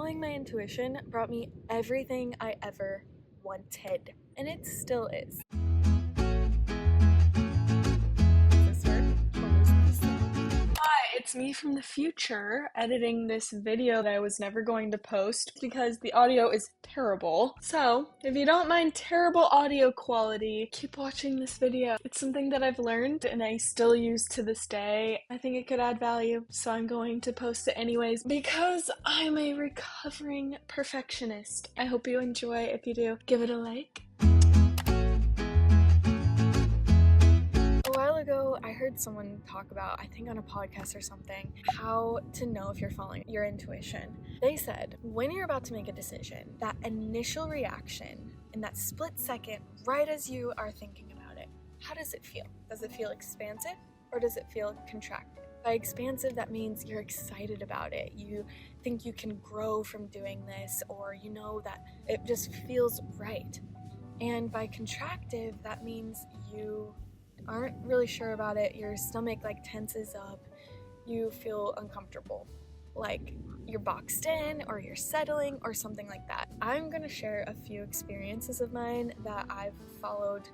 Following my intuition brought me everything I ever wanted, and it still is. Hi, it's me from the future editing this video that I was never going to post because the audio is terrible. So, if you don't mind terrible audio quality, keep watching this video. It's something that I've learned and I still use to this day. I think it could add value, so I'm going to post it anyways because I'm a recovering perfectionist. I hope you enjoy. If you do, give it a like. A while ago, I heard someone talk about, I think on a podcast or something, how to know if you're following your intuition. They said, when you're about to make a decision, that initial reaction in that split second, right as you are thinking about it, how does it feel? Does it feel expansive or does it feel contracted? By expansive, that means you're excited about it. You think you can grow from doing this, or you know that it just feels right. And by contractive, that means you aren't really sure about it, your stomach tenses up, you feel uncomfortable, like you're boxed in or you're settling or something like that. I'm gonna share a few experiences of mine that I've followed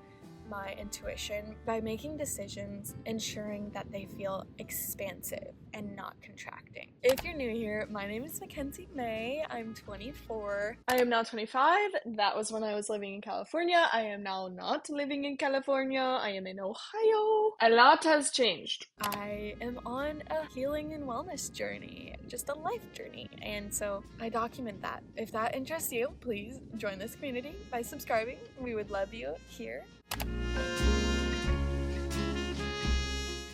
my intuition by making decisions, ensuring that they feel expansive and not contracting. If you're new here, my name is MacKenzie Mae. I'm 24. I am now 25. That was when I was living in California. I am now not living in California. I am in Ohio. A lot has changed. I am on a healing and wellness journey, just a life journey, and so I document that. If that interests you, please join this community by subscribing. We would love you here.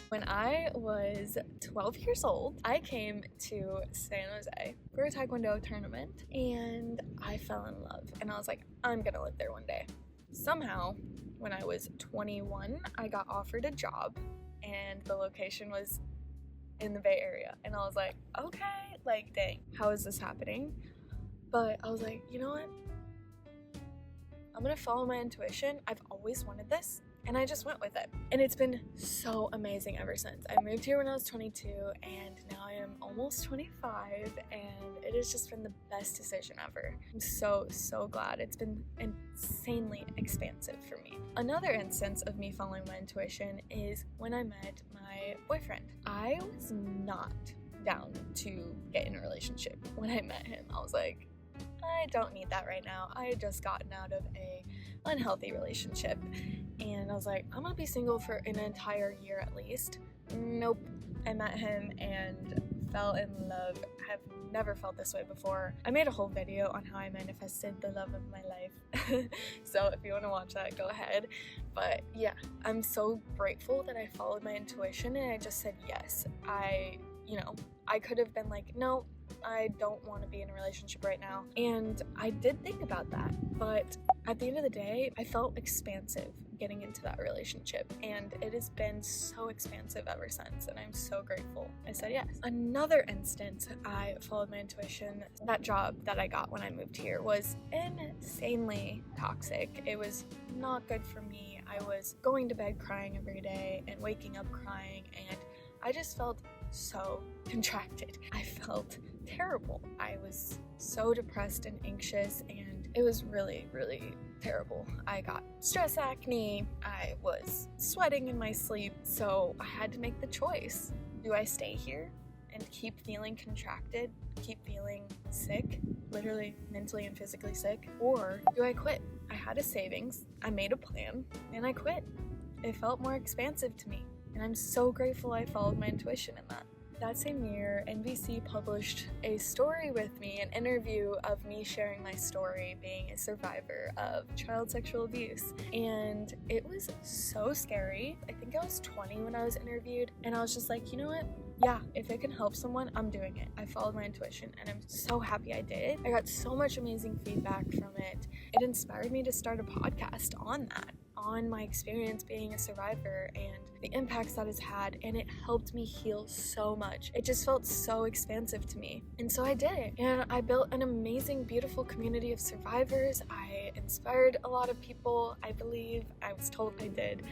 When I was 12 years old, I came to San Jose for a Taekwondo tournament and I fell in love and I was like, I'm gonna live there one day. Somehow, when I was 21, I got offered a job and the location was in the Bay Area and I was like, okay, dang, how is this happening? But I was like, you know what? I'm gonna follow my intuition. I've always wanted this, and I just went with it. And it's been so amazing ever since. I moved here when I was 22, and now I am almost 25, and it has just been the best decision ever. I'm so glad. It's been insanely expansive for me. Another instance of me following my intuition is when I met my boyfriend. I was not down to get in a relationship. When I met him, I was like, I don't need that right now. I had just gotten out of a unhealthy relationship and I was like, I'm gonna be single for an entire year at least. Nope. I met him and fell in love. Have never felt this way before. I made a whole video on how I manifested the love of my life. So if you want to watch that, go ahead. But yeah, I'm so grateful that I followed my intuition and I just said yes. I could have been like, no, I don't want to be in a relationship right now. And I did think about that, but at the end of the day, I felt expansive getting into that relationship and it has been so expansive ever since and I'm so grateful I said yes. Another instance I followed my intuition, that job that I got when I moved here was insanely toxic. It was not good for me. I was going to bed crying every day and waking up crying and I just felt so contracted. I felt terrible. I was so depressed and anxious and it was really terrible. I got stress acne. I was sweating in my sleep. So I had to make the choice. Do I stay here and keep feeling contracted, keep feeling sick, literally mentally and physically sick, or do I quit? I had a savings, I made a plan, and I quit. It felt more expansive to me. And I'm so grateful I followed my intuition in that. That same year, NBC published a story with me, an interview of me sharing my story being a survivor of child sexual abuse. And it was so scary. I think I was 20 when I was interviewed, and I was just like, you know what? Yeah, if it can help someone, I'm doing it. I followed my intuition, and I'm so happy I did. I got so much amazing feedback from it. It inspired me to start a podcast on on my experience being a survivor and the impacts that it's had, and it helped me heal so much. It just felt so expansive to me. And so I did it. And I built an amazing, beautiful community of survivors. I inspired a lot of people, I believe. I was told I did.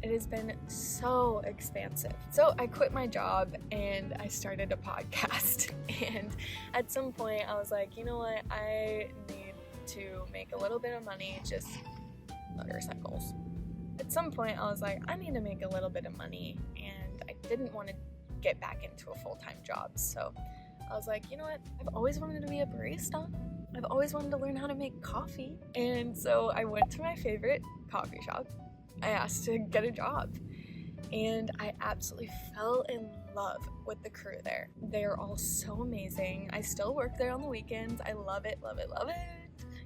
It has been so expansive. So I quit my job and I started a podcast. And at some point I was like, you know what? I need to make a little bit of money, just motorcycles. At some point I was like, I need to make a little bit of money, and I didn't want to get back into a full-time job. So I was like, you know what? I've always wanted to be a barista. I've always wanted to learn how to make coffee. And so I went to my favorite coffee shop. I asked to get a job, and I absolutely fell in love with the crew there. They're all so amazing. I still work there on the weekends. I love it, love it, love it.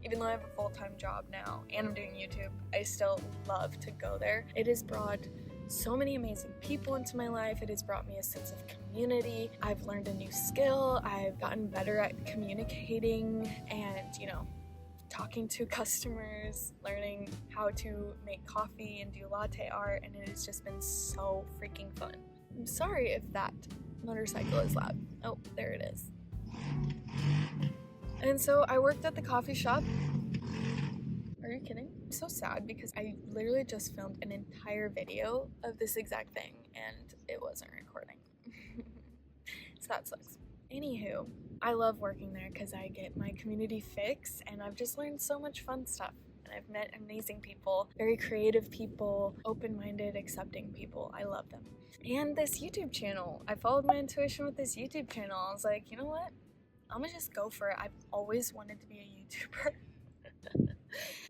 Even though I have a full-time job now and I'm doing YouTube, I still love to go there. It has brought so many amazing people into my life. It has brought me a sense of community. I've learned a new skill. I've gotten better at communicating and, talking to customers, learning how to make coffee and do latte art, and it has just been so freaking fun. I'm sorry if that motorcycle is loud. Oh, there it is. And so I worked at the coffee shop. Are you kidding? I'm so sad because I literally just filmed an entire video of this exact thing and it wasn't recording. So that sucks. Anywho, I love working there because I get my community fix, and I've just learned so much fun stuff. And I've met amazing people, very creative people, open-minded, accepting people. I love them. And this YouTube channel, I followed my intuition with this YouTube channel. I was like, you know what? I'm gonna just go for it. I've always wanted to be a YouTuber.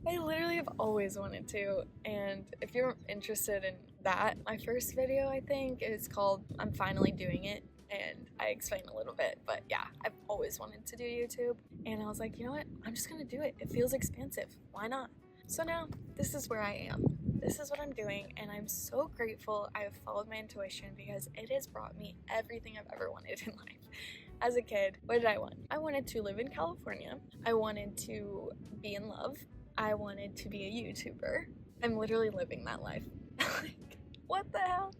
I literally have always wanted to. And if you're interested in that, my first video, I think, is called I'm Finally Doing It. And I explain a little bit, but yeah, I've always wanted to do YouTube. And I was like, you know what? I'm just gonna do it. It feels expansive. Why not? So now, this is where I am. This is what I'm doing, and I'm so grateful I have followed my intuition because it has brought me everything I've ever wanted in life. As a kid, what did I want? I wanted to live in California. I wanted to be in love. I wanted to be a YouTuber. I'm literally living that life. Like, what the hell?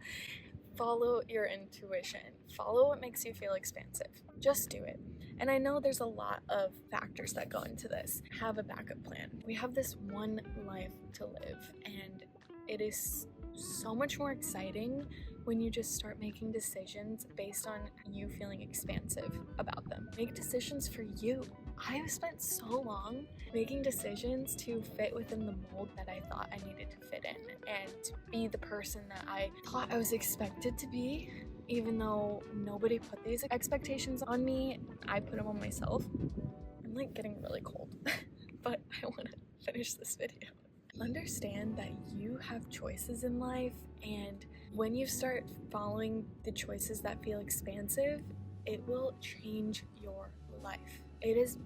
Follow your intuition. Follow what makes you feel expansive. Just do it. And I know there's a lot of factors that go into this. Have a backup plan. We have this one life to live, and it is so much more exciting when you just start making decisions based on you feeling expansive about them. Make decisions for you. I have spent so long making decisions to fit within the mold that I thought I needed to fit in and to be the person that I thought I was expected to be, even though nobody put these expectations on me. I put them on myself. I'm like getting really cold, but I want to finish this video. Understand that you have choices in life, and when you start following the choices that feel expansive, it will change your life. It has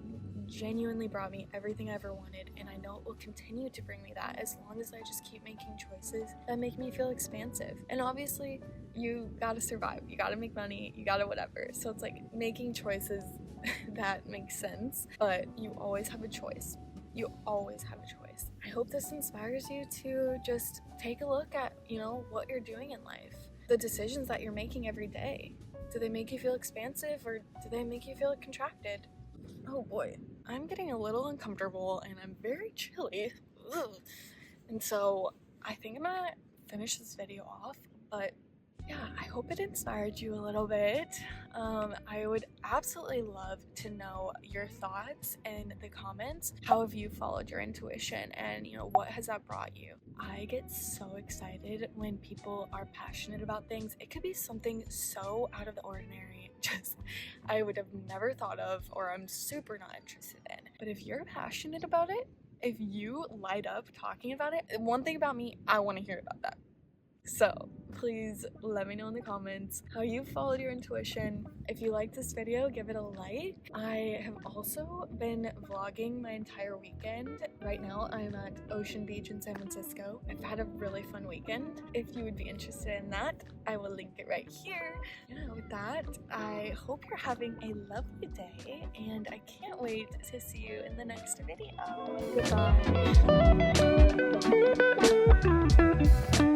genuinely brought me everything I ever wanted, and I know it will continue to bring me that as long as I just keep making choices that make me feel expansive. And obviously, you gotta survive, you gotta make money, you gotta whatever. So it's like making choices that make sense, but you always have a choice. You always have a choice. I hope this inspires you to just take a look at, what you're doing in life. The decisions that you're making every day. Do they make you feel expansive or do they make you feel contracted? Oh boy, I'm getting a little uncomfortable and I'm very chilly. Ugh. And so I think I'm gonna finish this video off, but yeah, I hope it inspired you a little bit. I would absolutely love to know your thoughts in the comments. How have you followed your intuition, and what has that brought you? I get so excited when people are passionate about things. It could be something so out of the ordinary, just I would have never thought of, or I'm super not interested in. But if you're passionate about it, if you light up talking about it, one thing about me, I want to hear about that. So please let me know in the comments how you followed your intuition. If you like this video, give it a like. I have also been vlogging my entire weekend. Right now I'm at Ocean Beach in San Francisco. I've had a really fun weekend. If you would be interested in that, I will link it right here. Yeah, with that, I hope you're having a lovely day, and I can't wait to see you in the next video. Goodbye.